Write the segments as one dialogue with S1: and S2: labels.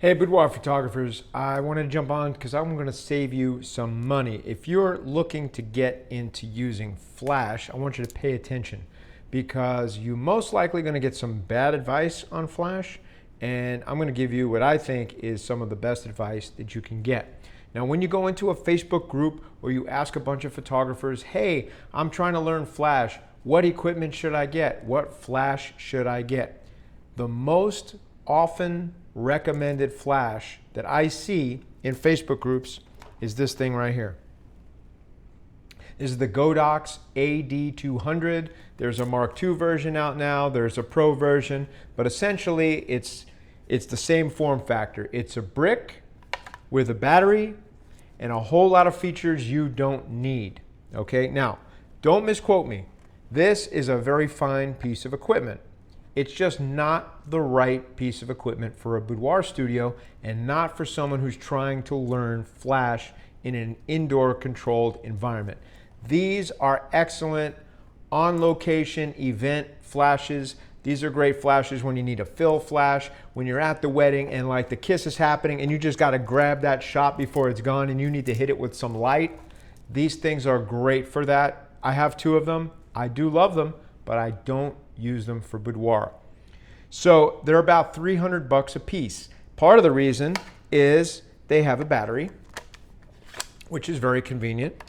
S1: Hey, Boudoir Photographers, I wanted to jump on because I'm going to save you some money. If you're looking to get into using Flash, I want you to pay attention because you're most likely going to get some bad advice on Flash, and I'm going to give you what I think is some of the best advice that you can get. Now, when you go into a Facebook group or you ask a bunch of photographers, hey, I'm trying to learn Flash, what equipment should I get? What Flash should I get? The most often recommended flash that I see in Facebook groups is this thing right here. This is the Godox AD200. There's a Mark II version out now. There's a Pro version, but essentially it's the same form factor. It's a brick with a battery and a whole lot of features you don't need. Okay, now don't misquote me. This is a very fine piece of equipment. It's just not the right piece of equipment for a boudoir studio and not for someone who's trying to learn Flash in an indoor controlled environment. These are excellent on-location event flashes. These are great flashes when you need a fill flash, when you're at the wedding and like the kiss is happening and you just got to grab that shot before it's gone and you need to hit it with some light. These things are great for that. I have two of them. I do love them, but I don't use them for boudoir. So they're about $300 a piece. Part of the reason is they have a battery, which is very convenient,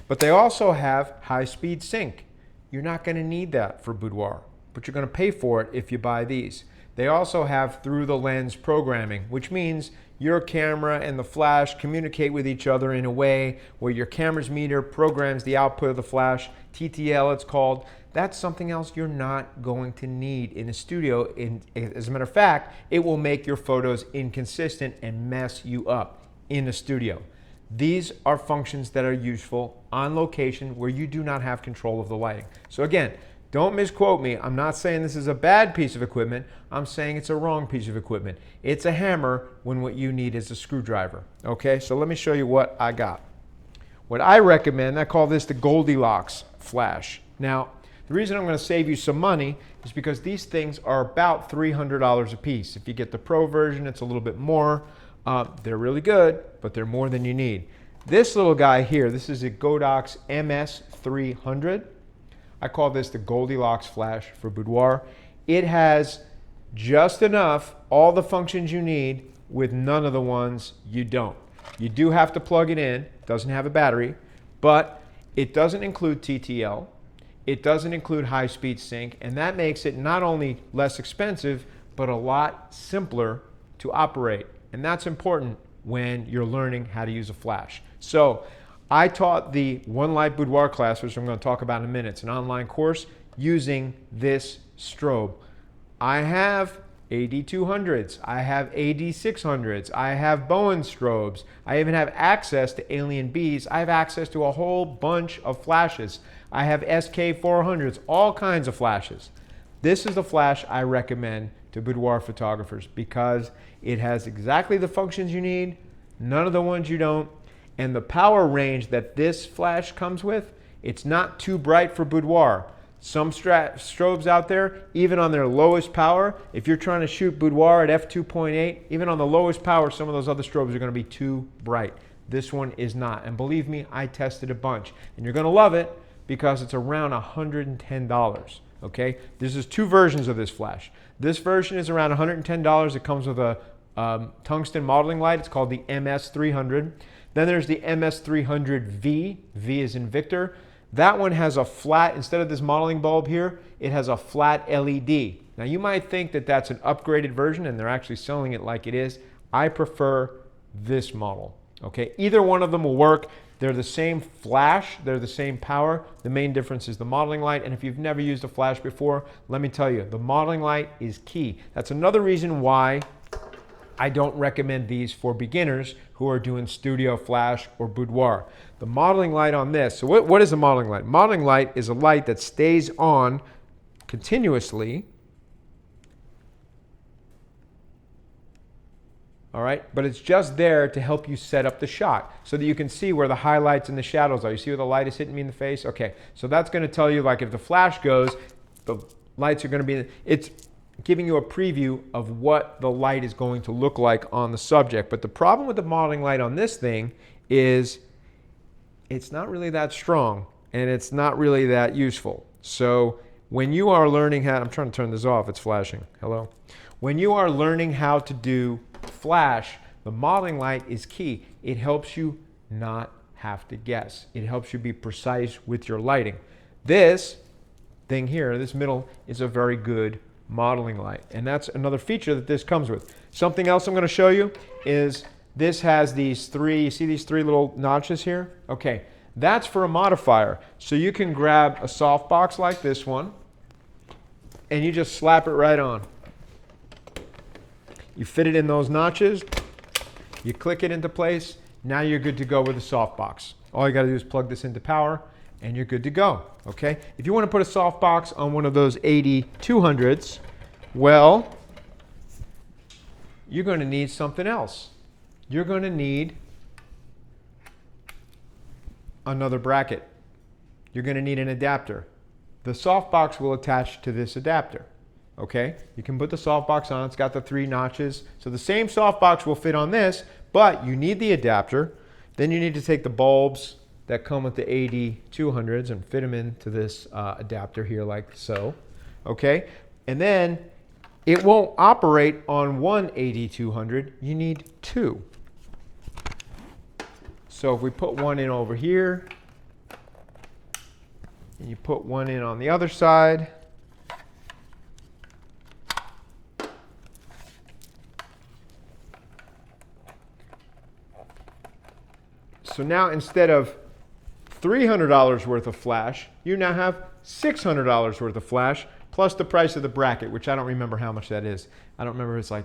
S1: but they also have high-speed sync. You're not going to need that for boudoir, but you're going to pay for it if you buy these. They also have through-the-lens programming, which means your camera and the flash communicate with each other in a way where your camera's meter programs the output of the flash, TTL it's called. That's something else you're not going to need in a studio. As a matter of fact, it will make your photos inconsistent and mess you up in a studio. These are functions that are useful on location where you do not have control of the lighting. So again, don't misquote me. I'm not saying this is a bad piece of equipment. I'm saying it's a wrong piece of equipment. It's a hammer when what you need is a screwdriver. Okay, so let me show you what I got. What I recommend, I call this the Goldilocks flash. Now, the reason I'm going to save you some money is because these things are about $300 a piece. If you get the Pro version, it's a little bit more. They're really good, but they're more than you need. This little guy here, this is a Godox MS300. I call this the Goldilocks flash for boudoir. It has just enough, all the functions you need with none of the ones you don't. You do have to plug it in. It doesn't have a battery, but it doesn't include TTL. It doesn't include high-speed sync, and that makes it not only less expensive, but a lot simpler to operate. And that's important when you're learning how to use a flash. So I taught the One Light Boudoir class, which I'm going to talk about in a minute. It's an online course using this strobe. I have AD200s, I have AD600s, I have Bowen strobes, I even have access to Alien Bs, I have access to a whole bunch of flashes. I have SK400s, all kinds of flashes. This is the flash I recommend to boudoir photographers because it has exactly the functions you need, none of the ones you don't, and the power range that this flash comes with, it's not too bright for boudoir. Some strobes out there, even on their lowest power, if you're trying to shoot boudoir at f2.8, even on the lowest power, some of those other strobes are going to be too bright. This one is not. And believe me, I tested a bunch. And you're going to love it because it's around $110. Okay? This is two versions of this flash. This version is around $110. It comes with a tungsten modeling light. It's called the MS300. Then there's the MS300V. V is in Victor. That one has a flat, instead of this modeling bulb here, it has a flat LED. Now you might think that that's an upgraded version and they're actually selling it like it is. I prefer this model. Okay, either one of them will work. They're the same flash, they're the same power. The main difference is the modeling light, and if you've never used a flash before, let me tell you, the modeling light is key. That's another reason why I don't recommend these for beginners who are doing studio flash or boudoir. The modeling light on this, so what is a modeling light? Modeling light is a light that stays on continuously, all right, but it's just there to help you set up the shot so that you can see where the highlights and the shadows are. You see where the light is hitting me in the face? Okay, so that's going to tell you, like, if the flash goes, the lights are going to be, it's giving you a preview of what the light is going to look like on the subject. But the problem with the modeling light on this thing is it's not really that strong and it's not really that useful. So when you are learning how, I'm trying to turn this off, it's flashing, hello. When you are learning how to do flash, the modeling light is key. It helps you not have to guess. It helps you be precise with your lighting. This thing here, this middle, is a very good modeling light. And that's another feature that this comes with. Something else I'm going to show you is this has these three, you see these three little notches here? Okay, that's for a modifier. So you can grab a softbox like this one and you just slap it right on. You fit it in those notches, you click it into place, now you're good to go with a softbox. All you got to do is plug this into power and you're good to go, okay? If you want to put a softbox on one of those 80-200s, well, you're going to need something else. You're going to need another bracket. You're going to need an adapter. The softbox will attach to this adapter, okay? You can put the softbox on, it's got the 3 notches. So the same softbox will fit on this, but you need the adapter. Then you need to take the bulbs that come with the 80-200s and fit them into this adapter here like so, okay? And then it won't operate on one 80-200, you need 2. So if we put one in over here, and you put one in on the other side, so now instead of $300 worth of flash, you now have $600 worth of flash, plus the price of the bracket, which I don't remember how much that is. I don't remember if it's like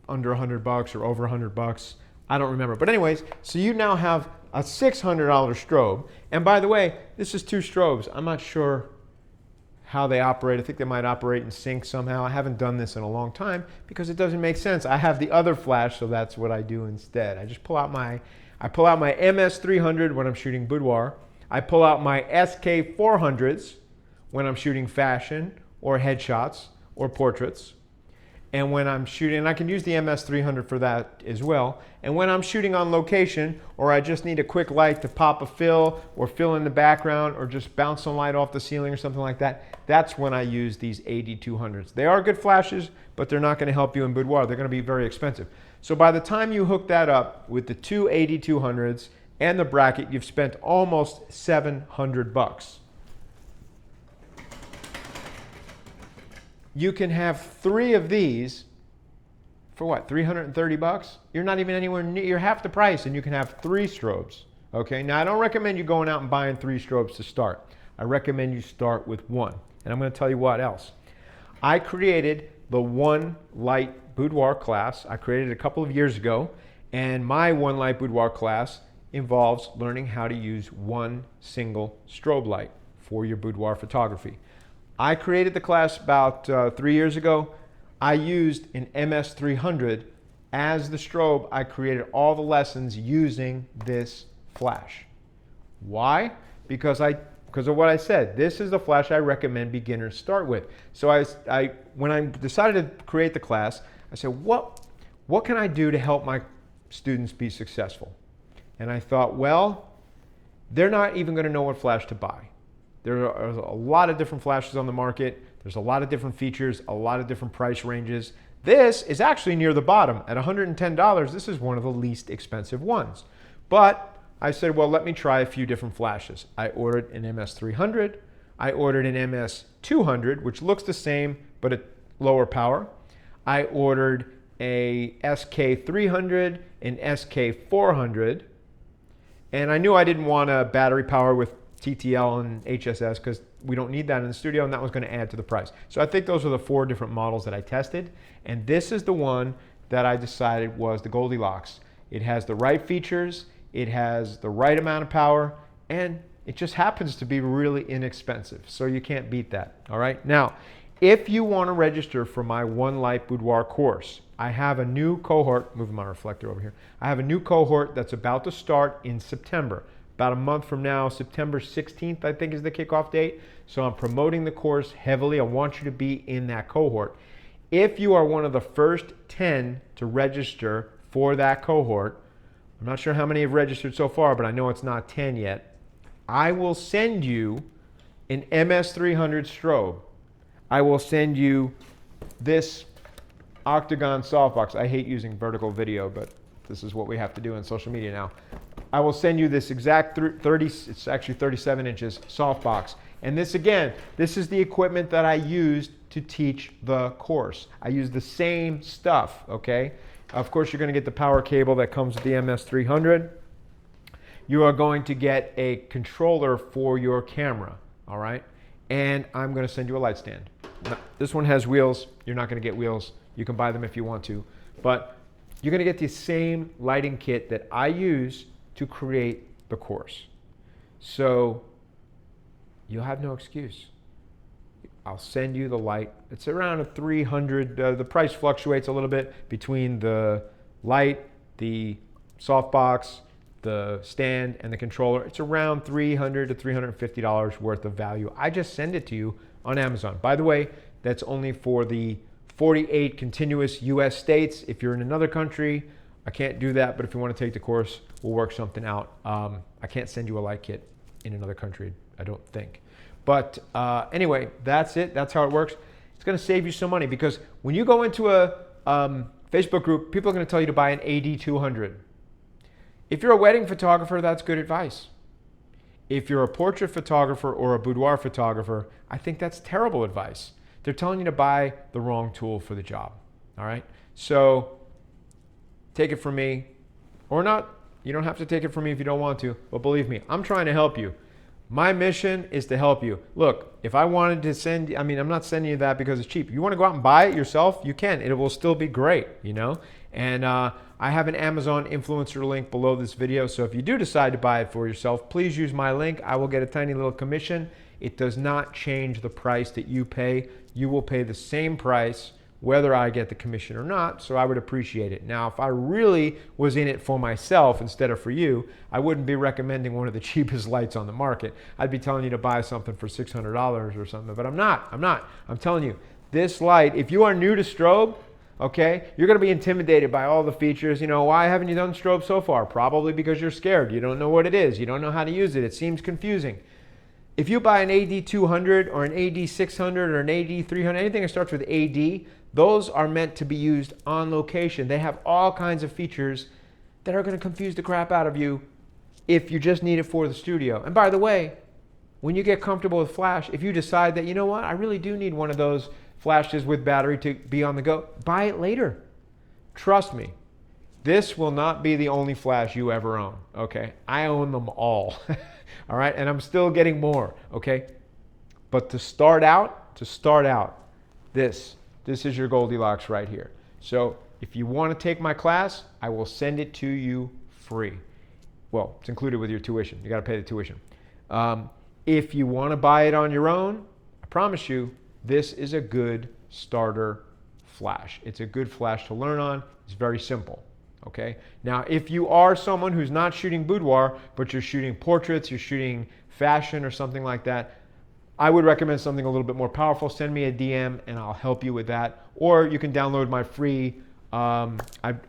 S1: under $100 or over $100. I don't remember. But anyways, so you now have a $600 strobe. And by the way, this is 2 strobes. I'm not sure how they operate. I think they might operate in sync somehow. I haven't done this in a long time because it doesn't make sense. I have the other flash, so that's what I do instead. I just pull out my MS300 when I'm shooting boudoir. I pull out my SK400s when I'm shooting fashion or headshots or portraits. And when I'm shooting, and I can use the MS300 for that as well. And when I'm shooting on location, or I just need a quick light to pop a fill, or fill in the background, or just bounce some light off the ceiling or something like that, that's when I use these 80-200s. They are good flashes, but they're not going to help you in boudoir. They're going to be very expensive. So by the time you hook that up with the 2 80-200s and the bracket, you've spent almost $700. You can have 3 of these for what, $330? You're not even anywhere near, you're half the price and you can have 3 strobes, okay? Now I don't recommend you going out and buying 3 strobes to start. I recommend you start with 1. And I'm gonna tell you what else. I created the One Light Boudoir class. I created it a couple of years ago, and my One Light Boudoir class involves learning how to use one single strobe light for your boudoir photography. I created the class about 3 years ago. I used an MS300 as the strobe. I created all the lessons using this flash. Why? Because of what I said. This is the flash I recommend beginners start with. So when I decided to create the class, I said, what can I do to help my students be successful? And I thought, well, they're not even going to know what flash to buy. There are a lot of different flashes on the market. There's a lot of different features, a lot of different price ranges. This is actually near the bottom. At $110, this is one of the least expensive ones. But I said, well, let me try a few different flashes. I ordered an MS300. I ordered an MS200, which looks the same, but at lower power. I ordered a SK300, an SK400, and I knew I didn't want a battery power with TTL and HSS because we don't need that in the studio, and that was going to add to the price. So I think those are the 4 different models that I tested, and this is the one that I decided was the Goldilocks. It has the right features, it has the right amount of power, and it just happens to be really inexpensive. So you can't beat that. All right. Now, if you want to register for my One Light Boudoir course, I have a new cohort, moving my reflector over here. I have a new cohort that's about to start in September. About a month from now, September 16th, I think is the kickoff date. So I'm promoting the course heavily. I want you to be in that cohort. If you are one of the first 10 to register for that cohort, I'm not sure how many have registered so far, but I know it's not 10 yet, I will send you an MS300 strobe. I will send you this octagon softbox. I hate using vertical video, but this is what we have to do in social media now. I will send you this exact 30, it's actually 37 inches softbox. And this, again, this is the equipment that I used to teach the course. I use the same stuff, okay? Of course, you're going to get the power cable that comes with the MS300. You are going to get a controller for your camera, all right? And I'm going to send you a light stand. Now, this one has wheels. You're not going to get wheels. You can buy them if you want to. But you're going to get the same lighting kit that I use to create the course. So you'll have no excuse. I'll send you the light. It's around a 300. The price fluctuates a little bit between the light, the softbox, the stand, and the controller. It's around $300 to $350 worth of value. I just send it to you on Amazon. By the way, that's only for the 48 continuous US states. If you're in another country, I can't do that, but if you want to take the course, we'll work something out. I can't send you a light kit in another country, I don't think. But anyway, that's it. That's how it works. It's going to save you some money because when you go into a Facebook group, people are going to tell you to buy an AD200. If you're a wedding photographer, that's good advice. If you're a portrait photographer or a boudoir photographer, I think that's terrible advice. They're telling you to buy the wrong tool for the job. All right? So take it from me or not. You don't have to take it from me if you don't want to, but believe me, I'm trying to help you. My mission is to help you. Look, if I wanted to send, I mean, I'm not sending you that because it's cheap. You want to go out and buy it yourself, you can. It will still be great, you know? And I have an Amazon influencer link below this video. So if you do decide to buy it for yourself, please use my link. I will get a tiny little commission. It does not change the price that you pay. You will pay the same price whether I get the commission or not, so I would appreciate it. Now, if I really was in it for myself instead of for you, I wouldn't be recommending one of the cheapest lights on the market. I'd be telling you to buy something for $600 or something, but I'm not. I'm telling you, this light, if you are new to strobe, okay, you're gonna be intimidated by all the features. You know, why haven't you done strobe so far? Probably because you're scared. You don't know what it is. You don't know how to use it. It seems confusing. If you buy an AD200 or an AD600 or an AD300, anything that starts with AD, those are meant to be used on location. They have all kinds of features that are going to confuse the crap out of you if you just need it for the studio. And by the way, when you get comfortable with flash, if you decide that, you know what, I really do need one of those flashes with battery to be on the go, buy it later. Trust me, this will not be the only flash you ever own, okay? I own them all, all right? And I'm still getting more, okay? But to start out, this is your Goldilocks right here. So if you want to take my class, I will send it to you free. Well, it's included with your tuition. You got to pay the tuition. If you want to buy it on your own, I promise you, this is a good starter flash. It's a good flash to learn on. It's very simple. Okay. Now, if you are someone who's not shooting boudoir, but you're shooting portraits, you're shooting fashion or something like that, I would recommend something a little bit more powerful. Send me a DM and I'll help you with that. Or you can download my free, I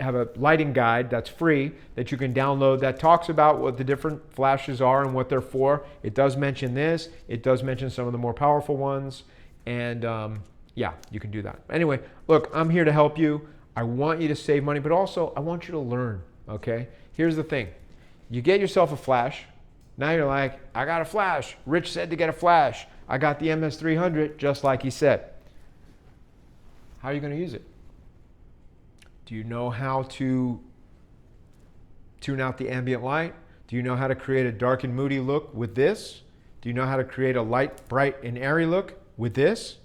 S1: have a lighting guide that's free that you can download that talks about what the different flashes are and what they're for. It does mention this. It does mention some of the more powerful ones. And yeah, you can do that. Anyway, look, I'm here to help you. I want you to save money, but also I want you to learn, okay? Here's the thing. You get yourself a flash. Now you're like, I got a flash. Rich said to get a flash. I got the MS300 just like he said. How are you going to use it? Do you know how to tune out the ambient light? Do you know how to create a dark and moody look with this? Do you know how to create a light, bright, and airy look with this?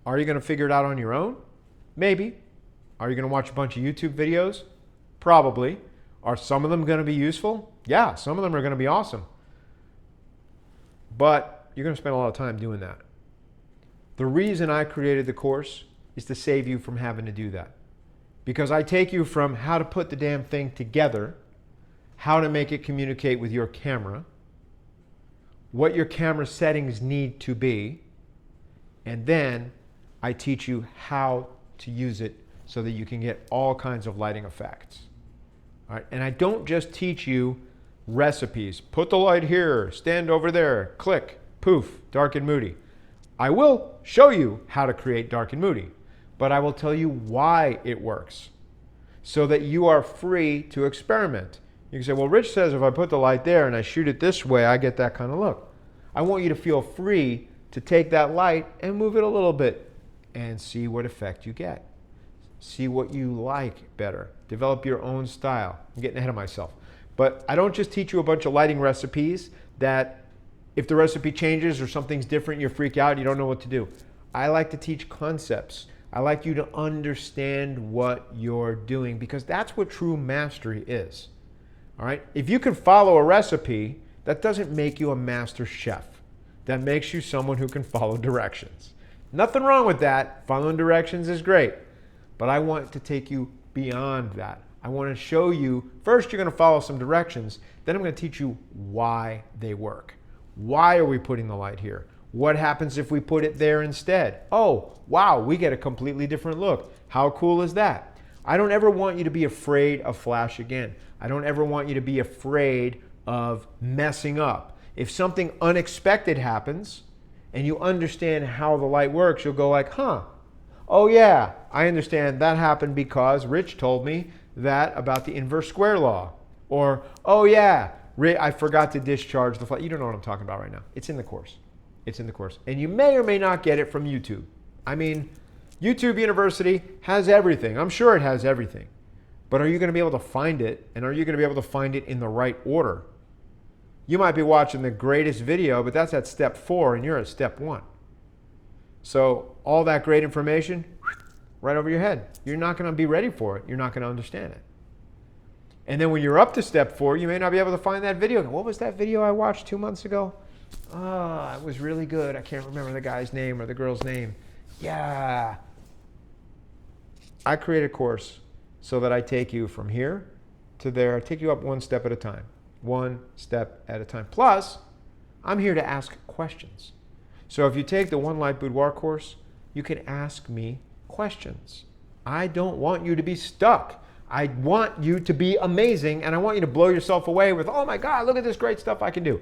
S1: Are you going to figure it out on your own? Maybe. Are you going to watch a bunch of YouTube videos? Probably. Are some of them going to be useful? Yeah, some of them are going to be awesome. But you're going to spend a lot of time doing that. The reason I created the course is to save you from having to do that. Because I take you from how to put the damn thing together, how to make it communicate with your camera, what your camera settings need to be, and then I teach you how to use it so that you can get all kinds of lighting effects. All right? And I don't just teach you recipes. Put the light here, stand over there, click, poof, dark and moody. I will show you how to create dark and moody, but I will tell you why it works so that you are free to experiment. You can say, well, Rich says if I put the light there and I shoot it this way, I get that kind of look. I want you to feel free to take that light and move it a little bit and see what effect you get. See what you like better. Develop your own style. I'm getting ahead of myself. But I don't just teach you a bunch of lighting recipes that if the recipe changes or something's different, you freak out, you don't know what to do. I like to teach concepts. I like you to understand what you're doing because that's what true mastery is. All right? If you can follow a recipe, that doesn't make you a master chef. That makes you someone who can follow directions. Nothing wrong with that. Following directions is great. But I want to take you beyond that. I want to show you, first you're going to follow some directions, then I'm going to teach you why they work. Why are we putting the light here? What happens if we put it there instead? Oh, wow, we get a completely different look. How cool is that? I don't ever want you to be afraid of flash again. I don't ever want you to be afraid of messing up. If something unexpected happens and you understand how the light works, you'll go like, huh, oh yeah, I understand that happened because Rich told me that about the inverse square law. Or, oh yeah, I forgot to discharge the flash. You don't know what I'm talking about right now. It's in the course. It's in the course. And you may or may not get it from YouTube. I mean, YouTube University has everything. I'm sure it has everything. But are you going to be able to find it? And are you going to be able to find it in the right order? You might be watching the greatest video, but that's at step 4 and you're at step 1. So all that great information, right over your head. You're not going to be ready for it. You're not going to understand it. And then when you're up to step 4, you may not be able to find that video. What was that video I watched 2 months ago? Oh, it was really good. I can't remember the guy's name or the girl's name. Yeah. I create a course so that I take you from here to there. I take you up one step at a time. One step at a time. Plus, I'm here to ask questions. So if you take the One Light Boudoir course, you can ask me questions. I don't want you to be stuck. I want you to be amazing, and I want you to blow yourself away with, oh my God, look at this great stuff I can do.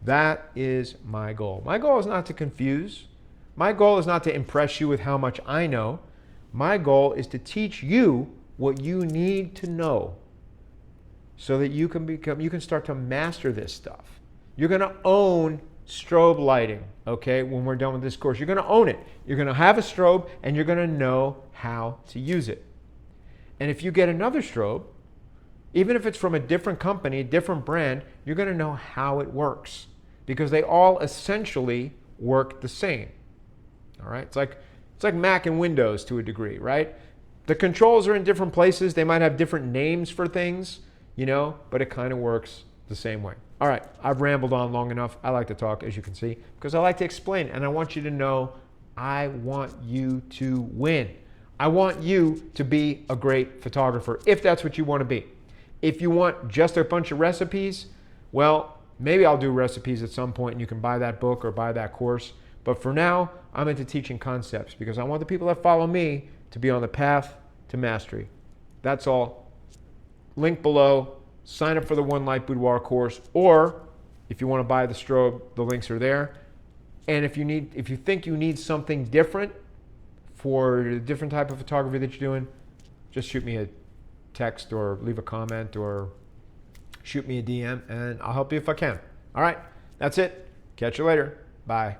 S1: That is my goal. My goal is not to confuse. My goal is not to impress you with how much I know. My goal is to teach you what you need to know so that you can start to master this stuff. You're going to own strobe lighting, okay, when we're done with this course. You're going to own it. You're going to have a strobe, and you're going to know how to use it. And if you get another strobe, even if it's from a different company, different brand, you're going to know how it works because they all essentially work the same. All right? It's like Mac and Windows to a degree, right? The controls are in different places. They might have different names for things, but it kind of works the same way. All right, I've rambled on long enough. I like to talk, as you can see, because I like to explain, and I want you to know I want you to win. I want you to be a great photographer, if that's what you want to be. If you want just a bunch of recipes, well, maybe I'll do recipes at some point, and you can buy that book or buy that course. But for now, I'm into teaching concepts because I want the people that follow me to be on the path to mastery. That's all. Link below. Sign up for the One Light Boudoir course, or if you want to buy the strobe, the links are there. And if you think you need something different for a different type of photography that you're doing, just shoot me a text or leave a comment or shoot me a DM, and I'll help you if I can. All right, that's it. Catch you later. Bye.